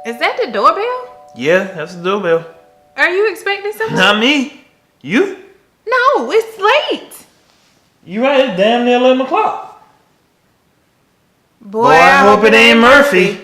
Is that the doorbell? Yeah, that's the doorbell. Are you expecting someone? Not me. You? No, it's late. You right, it's damn near 11 o'clock. Boy, I hope it ain't Murphy.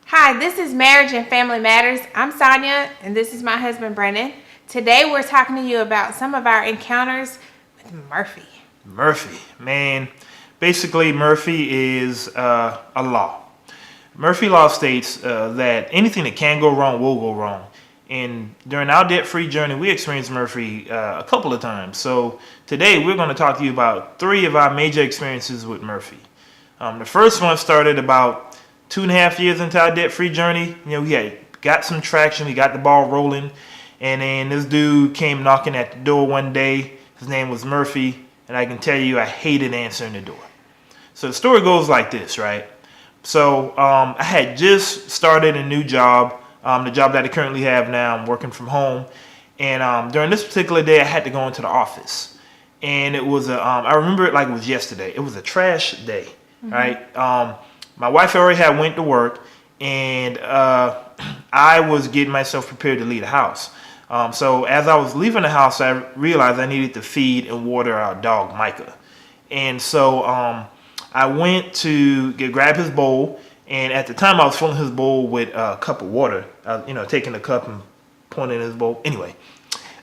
Hi, this is Marriage and Family Matters. I'm Sonia, and this is my husband, Brennan. Today, we're talking to you about some of our encounters with Murphy. Murphy, man. Basically, Murphy is a law. Murphy law states that anything that can go wrong will go wrong. And during our debt-free journey, we experienced Murphy a couple of times. So today, we're going to talk to you about 3 of our major experiences with Murphy. The first one started about 2.5 years into our debt-free journey. You know, we had got some traction, we got the ball rolling, and then this dude came knocking at the door one day. His name was Murphy, and I can tell you I hated answering the door. So the story goes like this, right? So I had just started a new job, the job that I currently have now. I'm working from home, and during this particular day, I had to go into the office, and it was I remember it like it was yesterday. It was a trash day, right? My wife already had went to work, and I was getting myself prepared to leave the house. So as I was leaving the house, I realized I needed to feed and water our dog, Micah. And so I went to grab his bowl, and at the time I was filling his bowl with a cup of water. Taking the cup and pouring it in his bowl. Anyway,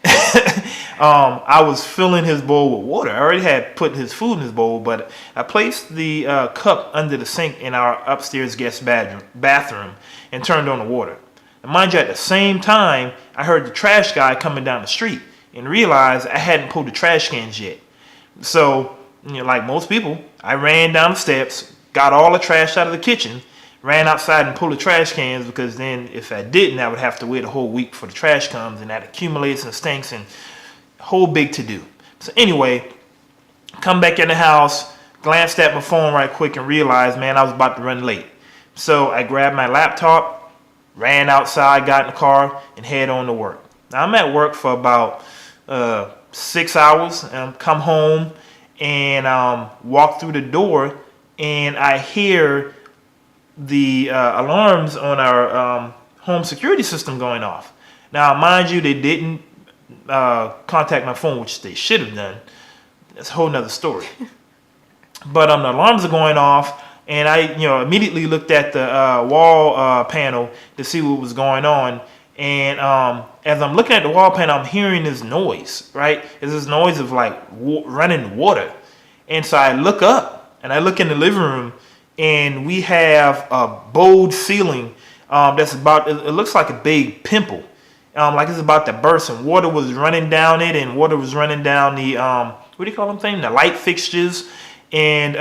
I was filling his bowl with water. I already had put his food in his bowl, but I placed the cup under the sink in our upstairs guest bathroom and turned on the water. And mind you, at the same time, I heard the trash guy coming down the street and realized I hadn't pulled the trash cans yet. So, like most people, I ran down the steps, got all the trash out of the kitchen, ran outside and pulled the trash cans, because then if I didn't, I would have to wait a whole week for the trash comes, and that accumulates and stinks, and a whole big to-do. So anyway, come back in the house, glanced at my phone right quick and realized, man, I was about to run late. So I grabbed my laptop, ran outside, got in the car, and head on to work. Now I'm at work for about 6 hours, and come home and walk through the door, and I hear the alarms on our home security system going off. Now, mind you, they didn't contact my phone, which they should have done. That's a whole nother story. But the alarms are going off, and I immediately looked at the wall panel to see what was going on. And as I'm looking at the wall panel, I'm hearing this noise, right? It's this noise of like running water. And so I look up, and I look in the living room, and we have a bowed ceiling that's about, it looks like a big pimple, like it's about to burst, and water was running down it, and water was running down the, what do you call them thing? The light fixtures, and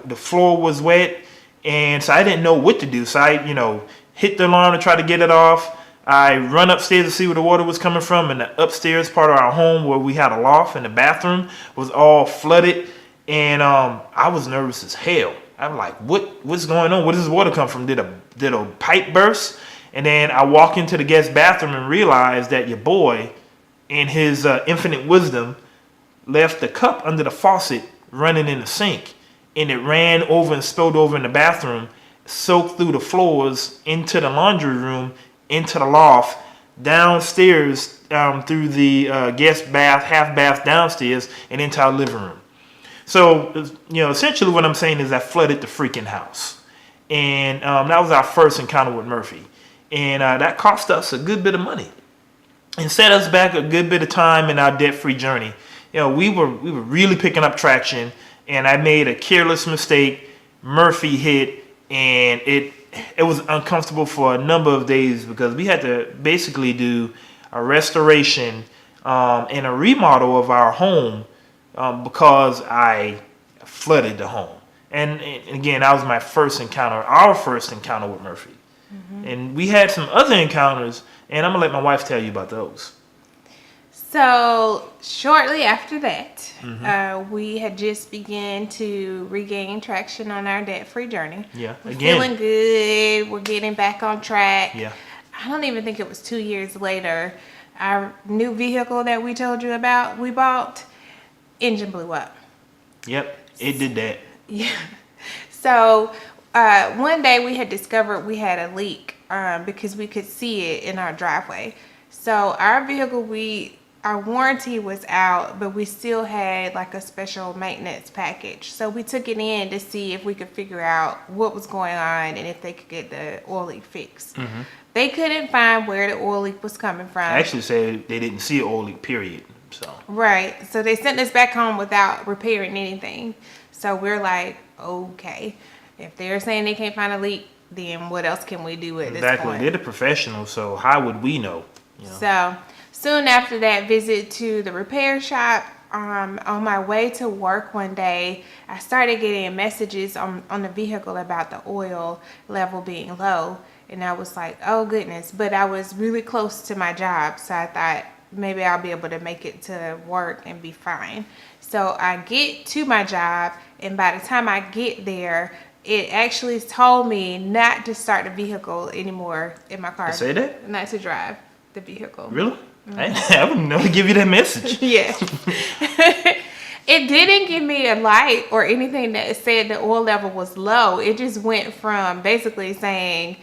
the floor was wet, and so I didn't know what to do. So I, hit the alarm to try to get it off. I run upstairs to see where the water was coming from, and the upstairs part of our home where we had a loft and the bathroom was all flooded, and I was nervous as hell. I'm like, what's going on? Where does this water come from? Did a pipe burst? And then I walk into the guest bathroom and realize that your boy, in his infinite wisdom, left the cup under the faucet running in the sink, and it ran over and spilled over in the bathroom, soaked through the floors, into the laundry room, into the loft, downstairs, through the guest bath, half bath downstairs, and into our living room. So, essentially what I'm saying is I flooded the freaking house. And that was our first encounter with Murphy. And that cost us a good bit of money and set us back a good bit of time in our debt-free journey. We were really picking up traction, and I made a careless mistake. Murphy hit, and it was uncomfortable for a number of days, because we had to basically do a restoration and a remodel of our home, because I flooded the home. And again, that was our first encounter with Murphy. And we had some other encounters, and I'm going to let my wife tell you about those. So shortly after that, we had just begun to regain traction on our debt-free journey. Yeah, we're again. Feeling good. We're getting back on track. Yeah. I don't even think it was 2 years later our new vehicle that we told you about, we bought, engine blew up. Yep, it did that. Yeah. So one day we had discovered we had a leak because we could see it in our driveway. So our vehicle, our warranty was out, but we still had like a special maintenance package. So we took it in to see if we could figure out what was going on and if they could get the oil leak fixed. They couldn't find where the oil leak was coming from. I actually said they didn't see an oil leak, period. So right. So they sent us back home without repairing anything. So we're like, okay, if they're saying they can't find a leak, then what else can we do at this point? Exactly. They're the professionals, so how would we know? You know? So soon after that visit to the repair shop, on my way to work one day, I started getting messages on the vehicle about the oil level being low. And I was like, oh goodness. But I was really close to my job, so I thought maybe I'll be able to make it to work and be fine. So I get to my job, and by the time I get there, it actually told me not to start the vehicle anymore in my car. They say that? Not to drive the vehicle. Really? I wouldn't know to give you that message. Yeah. It didn't give me a light or anything that said the oil level was low. It just went from basically saying,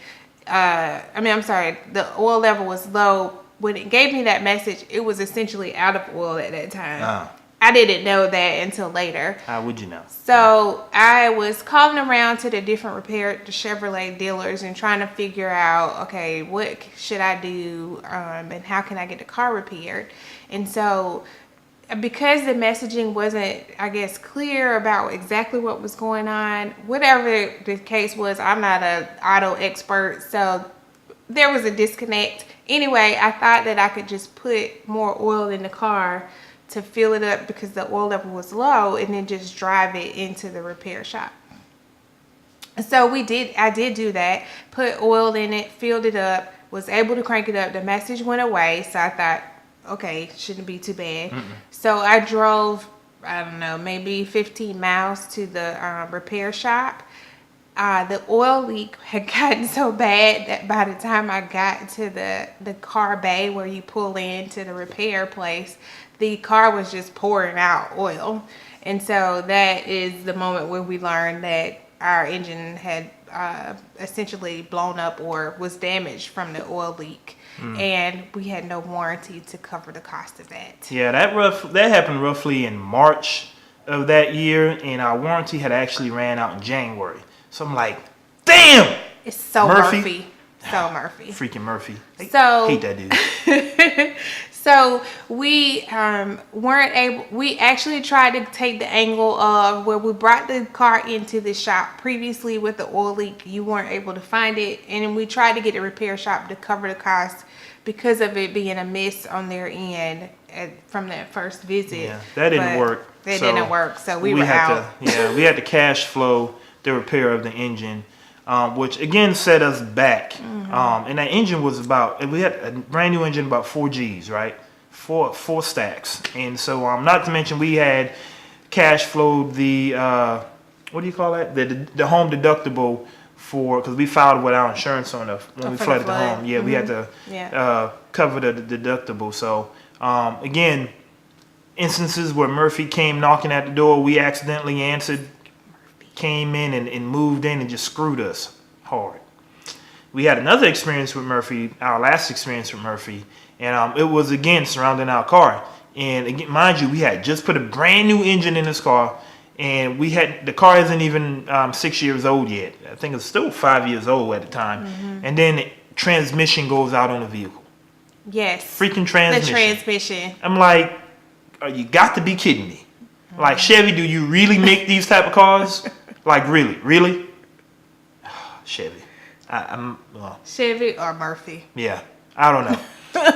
the oil level was low. When it gave me that message, it was essentially out of oil at that time. I didn't know that until later. How would you know? So I was calling around to the different the Chevrolet dealers and trying to figure out, okay, what should I do and how can I get the car repaired? And so because the messaging wasn't, I guess, clear about exactly what was going on, whatever the case was, I'm not an auto expert, so there was a disconnect. Anyway, I thought that I could just put more oil in the car to fill it up because the oil level was low, and then just drive it into the repair shop. So I did do that, put oil in it, filled it up, was able to crank it up. The message went away, so I thought, okay, shouldn't be too bad. So I drove, I don't know, maybe 15 miles to the repair shop. The oil leak had gotten so bad that by the time I got to the car bay where you pull into the repair place, the car was just pouring out oil. And so that is the moment where we learned that our engine had essentially blown up or was damaged from the oil leak. And we had no warranty to cover the cost of that. Yeah, that happened roughly in March of that year, and our warranty had actually ran out in January. So I'm like, damn! It's so Murphy. So Murphy. Freaking Murphy. So hate that dude. So we weren't able, we actually tried to take the angle of where we brought the car into the shop previously with the oil leak. You weren't able to find it. And we tried to get a repair shop to cover the cost because of it being a miss on their end from that first visit. Yeah, that didn't work. That didn't work. So we were out. We had to cash flow the repair of the engine, which again set us back. And that engine was we had a brand new engine, about 4 Gs, right? Four stacks. And so not to mention we had cash flowed the, what do you call that? The home deductible because we filed with our insurance on when we flooded the home. Yeah, we had to cover the deductible. So again, instances where Murphy came knocking at the door, we accidentally answered, came in and moved in and just screwed us hard. We had another experience with Murphy, our last experience with Murphy, and it was again surrounding our car. And again, mind you, we had just put a brand new engine in this car, and the car isn't even 6 years old yet. I think it's still 5 years old at the time. And then the transmission goes out on the vehicle. Yes. Freaking transmission. The transmission. I'm like, you got to be kidding me. Like, Chevy, do you really make these type of cars? Like, really? Chevy. Chevy or Murphy. Yeah, I don't know.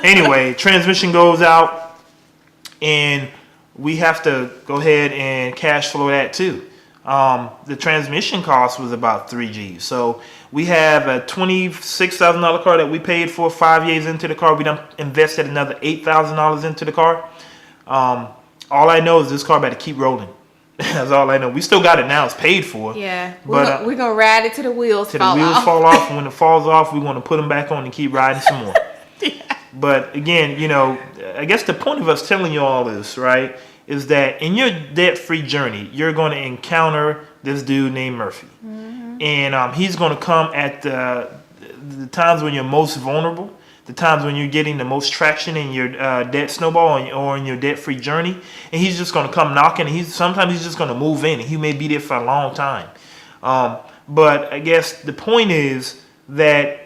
Anyway, transmission goes out, and we have to go ahead and cash flow that too. The transmission cost was about 3 Gs. So we have a $26,000 car that we paid for 5 years into the car. We done invested another $8,000 into the car. All I know is this car better keep rolling. That's all I know. We still got it now. It's paid for. Yeah. But we're going to ride it till the wheels fall off. fall off. And when it falls off, we want to put them back on and keep riding some more. But again, I guess the point of us telling you all this, right, is that in your debt-free journey, you're going to encounter this dude named Murphy. And he's going to come at the times when you're most vulnerable, the times when you're getting the most traction in your debt snowball or in your debt-free journey. And he's just going to come knocking. Sometimes he's just going to move in. And he may be there for a long time. But I guess the point is that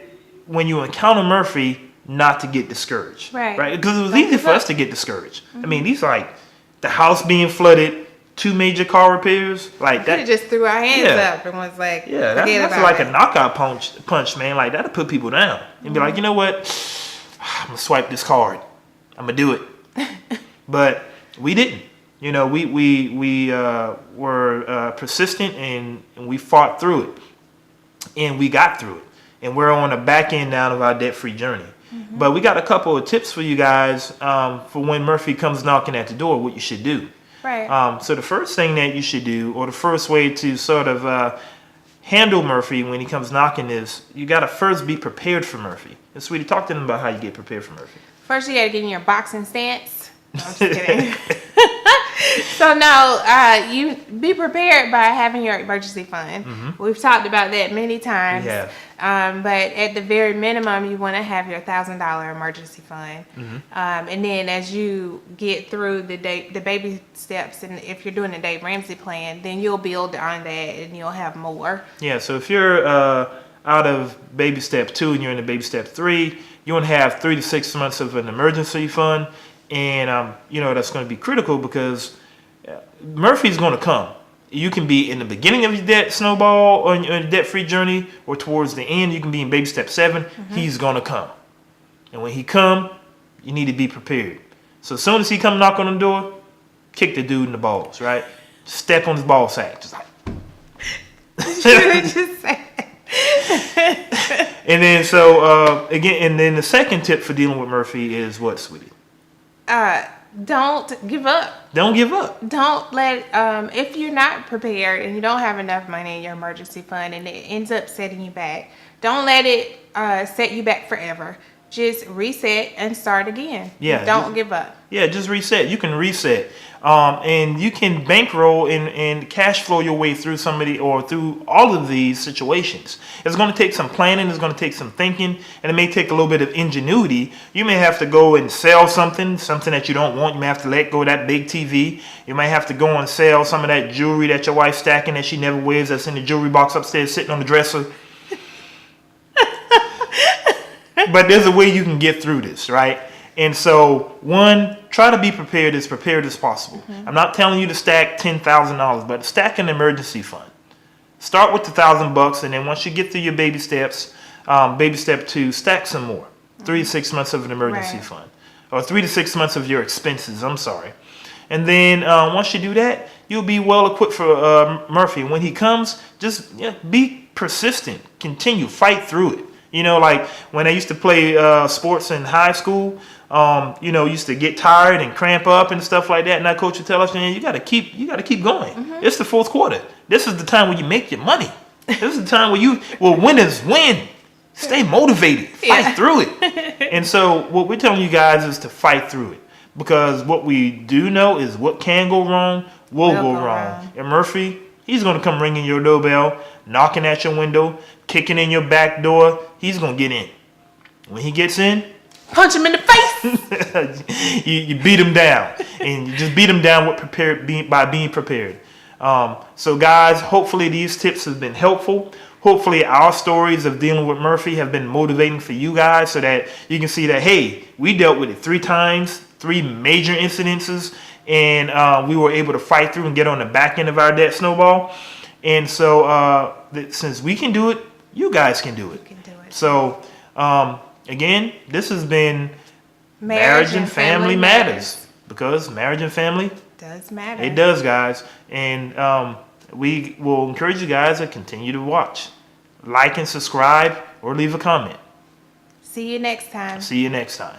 when you encounter Murphy, not to get discouraged. Right? Because it was easy for us to get discouraged. I mean, these like the house being flooded, 2 major car repairs, like that. We just threw our hands up and was like, that's like a knockout punch, man. Like that'll put people down and be like, you know what? I'm gonna swipe this card. I'm gonna do it. But we didn't. We were persistent and we fought through it, and we got through it, and we're on the back end now of our debt-free journey. But we got a couple of tips for you guys for when Murphy comes knocking at the door, what you should do. Right. So the first thing that you should do, or the first way to sort of handle Murphy when he comes knocking is you got to first be prepared for Murphy. And sweetie, talk to them about how you get prepared for Murphy. First, you got to get in your boxing stance. No, I'm just kidding. So no, you be prepared by having your emergency fund. We've talked about that many times. Yeah. But at the very minimum, you want to have your $1,000 emergency fund. And then as you get through the baby steps, and if you're doing a Dave Ramsey plan, then you'll build on that and you'll have more. Yeah. So if you're out of baby step 2 and you're in the baby step 3, you want to have 3 to 6 months of an emergency fund. And, that's going to be critical because Murphy's going to come. You can be in the beginning of your debt snowball or your debt-free journey, or towards the end. You can be in baby step 7. He's going to come. And when he come, you need to be prepared. So as soon as he come knock on the door, kick the dude in the balls, right? Step on his ball sack. Just like. Just say And then then the second tip for dealing with Murphy is what, sweetie? Don't give up. Don't give up. Don't let, if you're not prepared and you don't have enough money in your emergency fund and it ends up setting you back, don't let it set you back forever. Just reset and start again. Yeah. Don't give up. Yeah, just reset. You can reset. And you can bankroll and cash flow your way through through all of these situations. It's going to take some planning. It's going to take some thinking. And it may take a little bit of ingenuity. You may have to go and sell something that you don't want. You may have to let go of that big TV. You might have to go and sell some of that jewelry that your wife's stacking that she never wears, that's in the jewelry box upstairs sitting on the dresser. But there's a way you can get through this, right? And so, one, try to be prepared as possible. I'm not telling you to stack $10,000, but stack an emergency fund. Start with the $1,000, and then once you get through your baby steps, baby step 2, stack some more. 3 to 6 months of an emergency fund, or 3 to 6 months of your expenses. I'm sorry. And then once you do that, you'll be well equipped for Murphy. When he comes, just be persistent. Continue, fight through it. Like when I used to play sports in high school, used to get tired and cramp up and stuff like that. And that coach would tell us, man, you got to keep going. It's the fourth quarter. This is the time when you make your money. This is the time where winners win. Stay motivated. Fight through it. And so what we're telling you guys is to fight through it. Because what we do know is what can go wrong will go wrong. And Murphy, he's going to come ringing your doorbell, knocking at your window, kicking in your back door. He's going to get in. When he gets in, punch him in the face. you beat him down. And you just beat him down by being prepared. So guys, hopefully these tips have been helpful. Hopefully our stories of dealing with Murphy have been motivating for you guys so that you can see that, hey, we dealt with it 3 times, 3 major incidences, and we were able to fight through and get on the back end of our debt snowball. And so since we can do it, you guys can do it. You can do it. So again, this has been Marriage and Family Matters. Because marriage and family does matter. It does, guys. And we will encourage you guys to continue to watch. Like and subscribe or leave a comment. See you next time. See you next time.